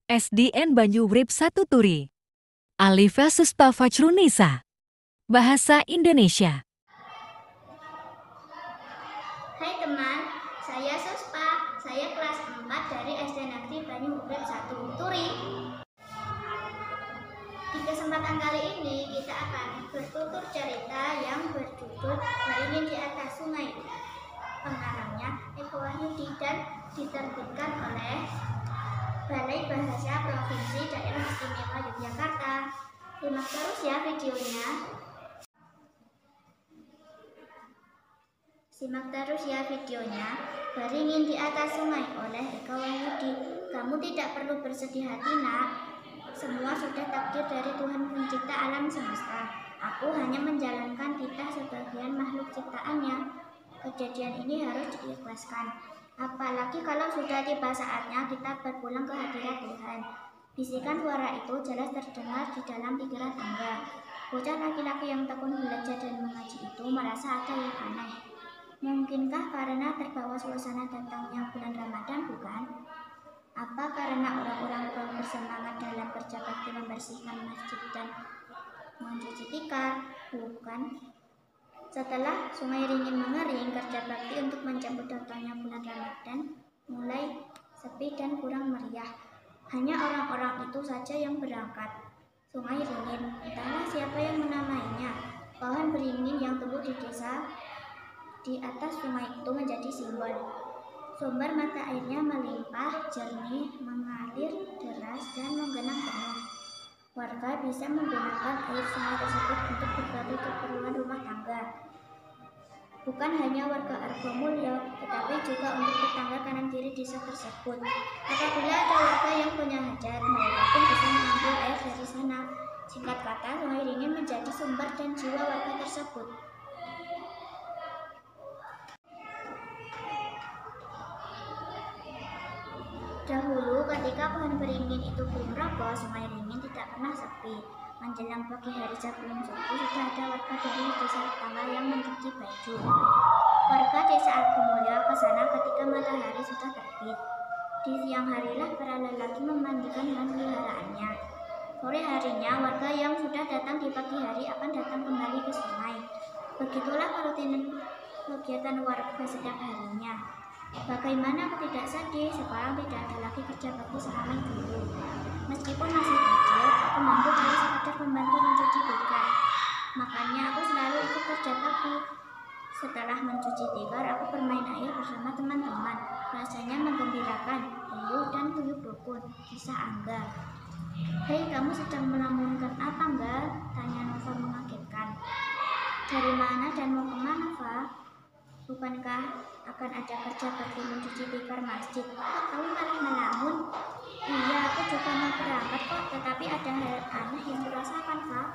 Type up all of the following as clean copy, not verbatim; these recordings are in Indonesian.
SDN Banyu Urip 1 Turi. Alifa Suspa Fajrunisa. Bahasa Indonesia. Hai teman, saya Suspa. Saya kelas 4 dari SD Negeri Banyu Urip 1 Turi. Di kesempatan kali ini kita akan bertutur cerita yang berjudul Beringin di Atas Sungai. Pengarangnya Eko Wahyudi dan diterbitkan oleh Balai Bahasa Provinsi Daerah Istimewa Yogyakarta. Simak terus ya videonya. Simak terus ya videonya. Beringin di Atas Sungai oleh Eko Wahyudi. Kamu tidak perlu bersedih hati, nak. Semua sudah takdir dari Tuhan Pencipta alam semesta. Aku hanya menjalankan titah sebagian makhluk ciptaannya. Kejadian ini harus diikhlaskan. Apalagi kalau sudah tiba saatnya kita berpulang ke hadirat Tuhan. Bisikan suara itu jelas terdengar di dalam pikiran Angga. Bocah laki-laki yang tekun belajar dan mengaji itu merasa ada yang aneh. Mungkinkah karena terbawa suasana datangnya bulan Ramadan, bukan? Apa karena orang-orang bersemangat dalam kerja bakti membersihkan masjid dan mencuci tikar? Bukan. Setelah Sungai Ringin mengering, kerja bakti untuk mencabut datangnya bulan Ramadan mulai sepi dan kurang meriah. Hanya orang-orang itu saja yang berangkat. Sungai Ringin, entahlah siapa yang menamainya. Pohon beringin yang tumbuh di desa di atas sungai itu menjadi simbol. Sumber mata airnya melimpah, jernih, mengalir deras, dan menggenang penuh. Warga bisa menggunakan air sungai tersebut untuk berbagai keperluan rumah tangga. Bukan hanya warga Argomulyo, tetapi juga untuk tetangga kanan kiri desa tersebut. Apabila ada warga yang punya hajat, mereka pun bisa mengambil air dari sana. Singkat kata, Sungai Ringin menjadi sumber dan jiwa warga tersebut. Dahulu, ketika pohon beringin itu belum roboh, Sungai Ringin tidak pernah sepi. Menjelang pagi hari sebelum subuh, sudah ada warga dari desa tetangga yang mencuci baju. Warga desa Argomulyo ke sana ketika matahari sudah terbit. Di siang harilah para lelaki memandikan hewan peliharaannya. Sore harinya, warga yang sudah datang di pagi hari akan datang kembali ke sungai. Begitulah kerutinan kegiatan warga setiap harinya. Bagaimana aku tidak sedih, sekarang tidak ada lagi kerja bakti selama dulu. Meskipun masih kecil, aku mampu kalau sekadar membantu mencuci tikar. Makanya aku selalu ikut kerja bakti. Setelah mencuci tikar, aku bermain air bersama teman-teman. Rasanya menggembirakan, riuh dan guyup rukun. Kisah Angga. Hei, kamu sedang melamunkan apa, Angga? Tanya Nova mengagetkan. Dari mana dan mau kemana, Fa? Bukankah akan ada kerja bakti mencuci tikar masjid? Kok kamu malah melamun? Iya, aku juga mau berangkat kok, tetapi ada hal aneh yang kurasakan, Kak.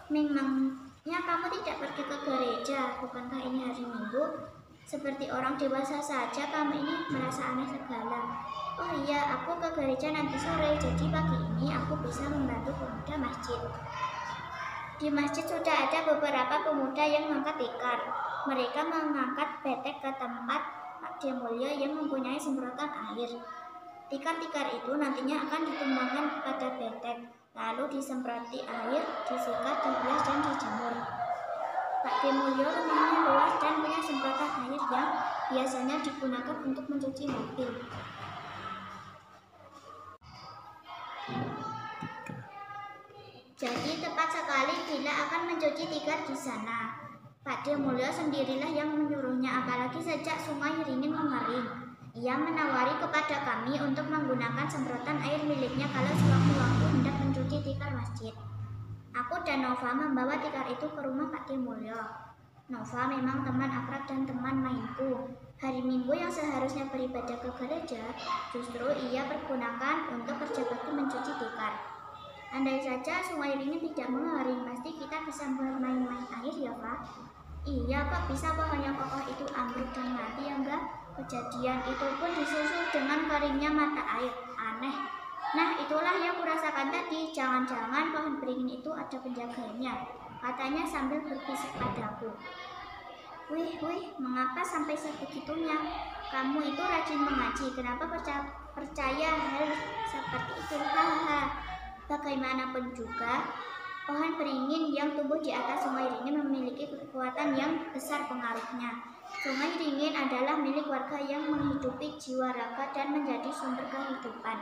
Memangnya kamu tidak pergi ke gereja? Bukankah ini hari Minggu? Seperti orang dewasa saja kamu ini merasa aneh segala. Oh iya, aku ke gereja nanti sore, jadi pagi ini aku bisa membantu pemuda masjid. Di masjid sudah ada beberapa pemuda yang mengangkat tikar. Mereka mengangkat betek ke tempat Pak Demulyo yang mempunyai semprotan air. Tikar-tikar itu nantinya akan ditumbangkan pada betek, lalu disemproti air, disikat, dibilas, dan dijemur. Pak Demulyo rumahnya luas dan punya semprotan air yang biasanya digunakan untuk mencuci mobil. Jadi tepat sekali bila akan mencuci tikar di sana. Pak Demulyo sendirilah yang menyuruhnya, apalagi sejak Sungai Ringin mengering. Ia menawari kepada kami untuk menggunakan semprotan air miliknya kalau sewaktu-waktu hendak mencuci tikar masjid. Aku dan Nova membawa tikar itu ke rumah Pak Demulyo. Nova memang teman akrab dan teman mainku. Hari Minggu yang seharusnya beribadah ke gereja, justru ia pergunakan untuk kerja bakti mencuci tikar. Andai saja Sungai Ringin tidak mengering, pasti kita bisa bermain-main air ya, Pak? Iya, kok bisa pohon yang kokoh itu ambruk dan mati ya, enggak? Kejadian itu pun disusul dengan keringnya mata air. Aneh. Nah, itulah yang kurasakan tadi. Jangan-jangan pohon beringin itu ada penjaganya, katanya sambil berbisik padaku. Wih, mengapa sampai sebegitunya? Kamu itu rajin mengaji, kenapa percaya hal seperti itu. Hahaha. Bagaimanapun juga, pohon beringin yang tumbuh di atas Sungai Ringin memiliki kekuatan yang besar pengaruhnya. Sungai Ringin adalah milik warga yang menghidupi jiwa raga dan menjadi sumber kehidupan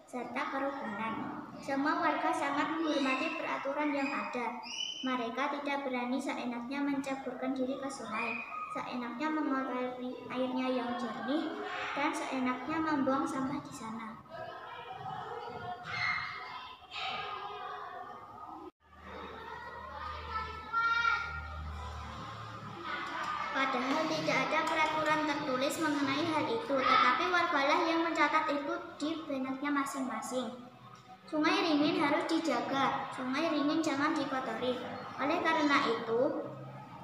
serta kerukunan. Semua warga sangat menghormati peraturan yang ada. Mereka tidak berani seenaknya menceburkan diri ke sungai, seenaknya mengotori airnya yang jernih, dan seenaknya membuang sampah di sana. Padahal tidak ada peraturan tertulis mengenai hal itu, tetapi wargalah yang mencatat itu di benaknya masing-masing. Sungai Ringin harus dijaga, Sungai Ringin jangan dikotori. Oleh karena itu,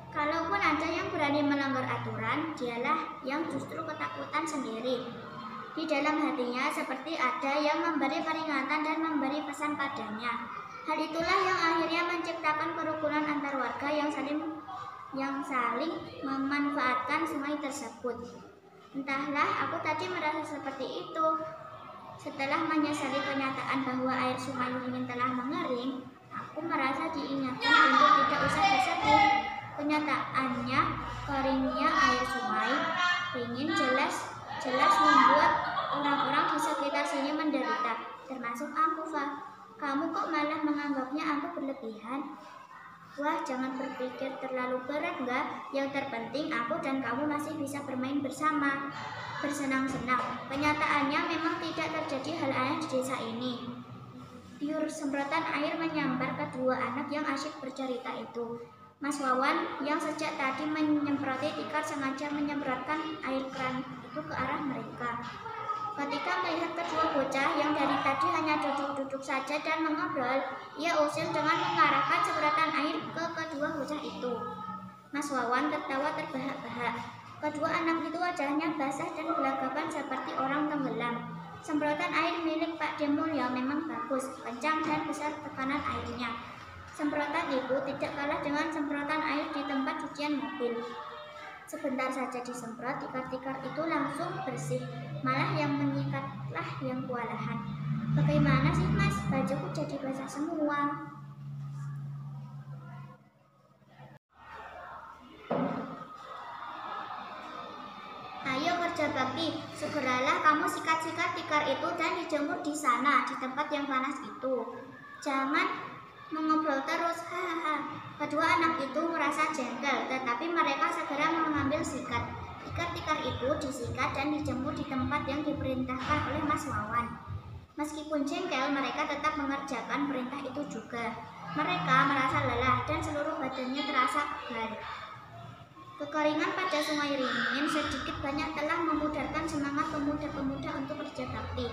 kalaupun ada yang berani melanggar aturan, dialah yang justru ketakutan sendiri. Di dalam hatinya seperti ada yang memberi peringatan dan memberi pesan padanya. Hal itulah yang akhirnya menciptakan kerukunan antar warga yang saling memanfaatkan sungai tersebut. Entahlah, aku tadi merasa seperti itu. Setelah menyesali kenyataan bahwa air Sungai Ringin telah mengering, aku merasa diingatkan untuk tidak usah bersedih. Kenyataannya, keringnya air Sungai Ringin jelas membuat orang-orang di sekitar sini menderita, termasuk aku, Fa. Kamu kok malah menganggapnya aku berlebihan? Wah, jangan berpikir terlalu berat, enggak? Yang terpenting aku dan kamu masih bisa bermain bersama, bersenang-senang. Kenyataannya memang tidak terjadi hal aneh di desa ini. Tiur semprotan air menyambar kedua anak yang asyik bercerita itu. Mas Wawan yang sejak tadi menyemproti tikar sengaja menyemprotkan air keran itu ke arah mereka. Ketika melihat kedua bocah yang dari tadi hanya duduk-duduk saja dan mengobrol, ia usil dengan mengarahkan semprotan air ke kedua bocah itu. Mas Wawan tertawa terbahak-bahak. Kedua anak itu wajahnya basah dan gelagapan seperti orang tenggelam. Semprotan air milik Pak Demulya memang bagus, kencang dan besar tekanan airnya. Semprotan itu tidak kalah dengan semprotan air di tempat cucian mobil. Sebentar saja disemprot, tikar-tikar itu langsung bersih. Malah yang menyikatlah yang kewalahan. Bagaimana sih, Mas? Bajuku jadi basah semua. Ayo kerja bakti, segeralah kamu sikat-sikat tikar itu dan dijemur di sana, di tempat yang panas itu. Jangan mengobrol terus, hahaha. Kedua anak itu merasa jengkel, tetapi mereka segera mengambil sikat. Tikar-tikar itu disikat dan dijemur di tempat yang diperintahkan oleh Mas Wawan. Meskipun jengkel, mereka tetap mengerjakan perintah itu juga. Mereka merasa lelah dan seluruh badannya terasa pegal. Kekeringan pada Sungai Ringin sedikit banyak telah memudarkan semangat pemuda-pemuda untuk kerja bakti.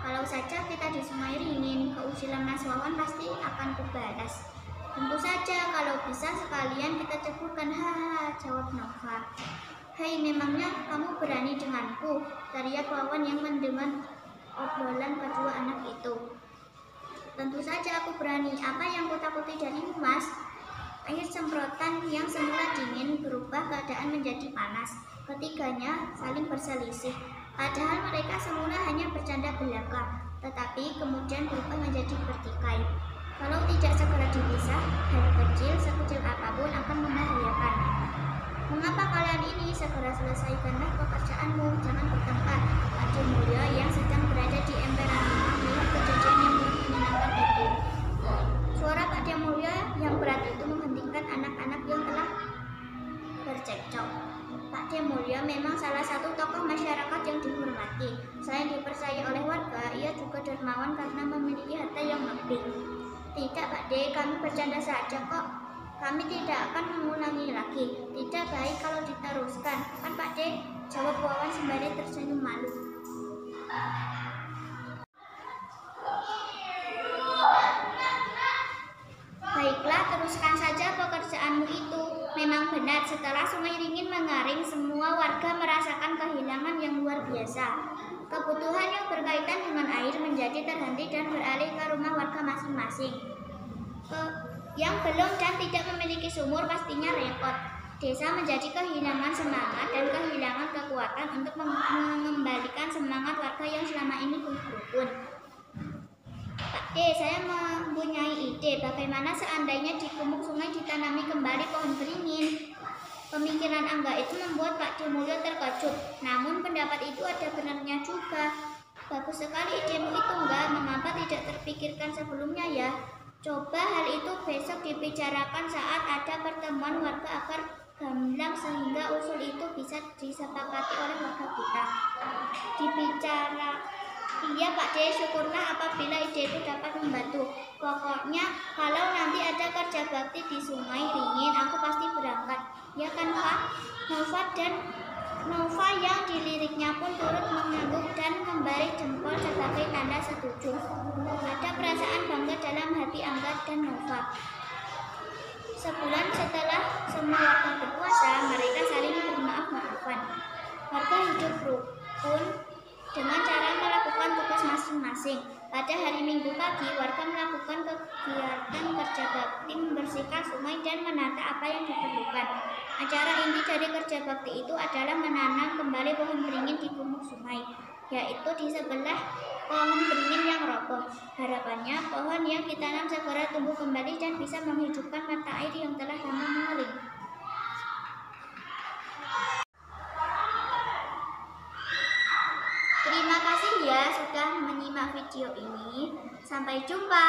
Kalau saja kita di Sungai Ringin, keusilan Mas Wawan pasti akan kubalas. Tentu saja, kalau bisa sekalian kita ceburkan, hahaha, jawab Nova. Hei, memangnya kamu berani denganku? Teriak Wawan yang mendengar obrolan kedua anak itu. Tentu saja aku berani. Apa yang kutakuti darimu, Mas? Air semprotan yang semula dingin berubah keadaan menjadi panas. Ketiganya saling berselisih. Padahal mereka semula hanya bercanda belaka, tetapi kemudian berubah menjadi bertikai. Kalau tidak segera dipisah, hal kecil sekecil apapun akan membahayakan. Mengapa kalian ini? Segera selesaikanlah pekerjaanmu, jangan bertengkar. Pak Demulya yang sedang berada di emperan rumah melihat kejadian yang menyenangkan itu. Suara Pak Demulya yang berat itu menghentikan anak-anak yang telah bercekcok. Pak Demulya memang salah satu tokoh masyarakat yang dihormati. Selain dipercaya oleh warga, ia juga dermawan karena memiliki harta yang lebih. Tidak, Pak De, kami bercanda saja kok. Kami tidak akan mengulangi lagi. Tidak baik kalau diteruskan, kan Pak De? Jawab Wawan sembari tersenyum malu. Baiklah, teruskan saja pekerjaanmu itu. Memang benar, setelah Sungai Ringin mengering, semua warga merasakan kehilangan yang luar biasa. Kebutuhan yang berkaitan dengan air menjadi terhenti dan beralih ke rumah warga masing-masing. Yang belum dan tidak memiliki sumur pastinya repot. Desa menjadi kehilangan semangat dan kehilangan kekuatan untuk mengembalikan semangat warga yang selama ini rukun. Pak D, saya mempunyai ide bagaimana seandainya di Gumuk Sungai ditanami kembali pohon beringin. Pemikiran Angga itu membuat Pak D Mulyo terkejut. Namun pendapat itu ada benarnya juga. Bagus sekali idemu itu, Angga. Mengapa tidak terpikirkan sebelumnya ya? Coba hal itu besok dibicarakan saat ada pertemuan warga agar gamblang sehingga usul itu bisa disepakati oleh warga kita. Dibicara. Iya Pak D, syukurlah apabila ide itu dapat membantu. Pokoknya kalau nanti ada kerja bakti di Sungai Ringin, aku pasti berangkat. Ya kan Pak? Nova yang diliriknya pun turut mengangguk dan memberi jempol sebagai tanda setuju. Ada perasaan bangga dalam hati Angga dan Nova. Sebulan setelah semua warga berpuasa, mereka saling bermaaf-maafan. Warga hidup rukun dengan cara melakukan tugas masing-masing. Pada hari Minggu pagi, warga melakukan kegiatan kerja bakti membersihkan sungai dan menata apa yang diperlukan. Acara inti dari kerja bakti itu adalah menanam kembali pohon beringin di Gumuk Sungai, yaitu di sebelah pohon beringin yang roboh. Harapannya pohon yang ditanam segera tumbuh kembali dan bisa menghidupkan mata air yang telah lama mengering. Terima kasih ya sudah menyimak video ini. Sampai jumpa.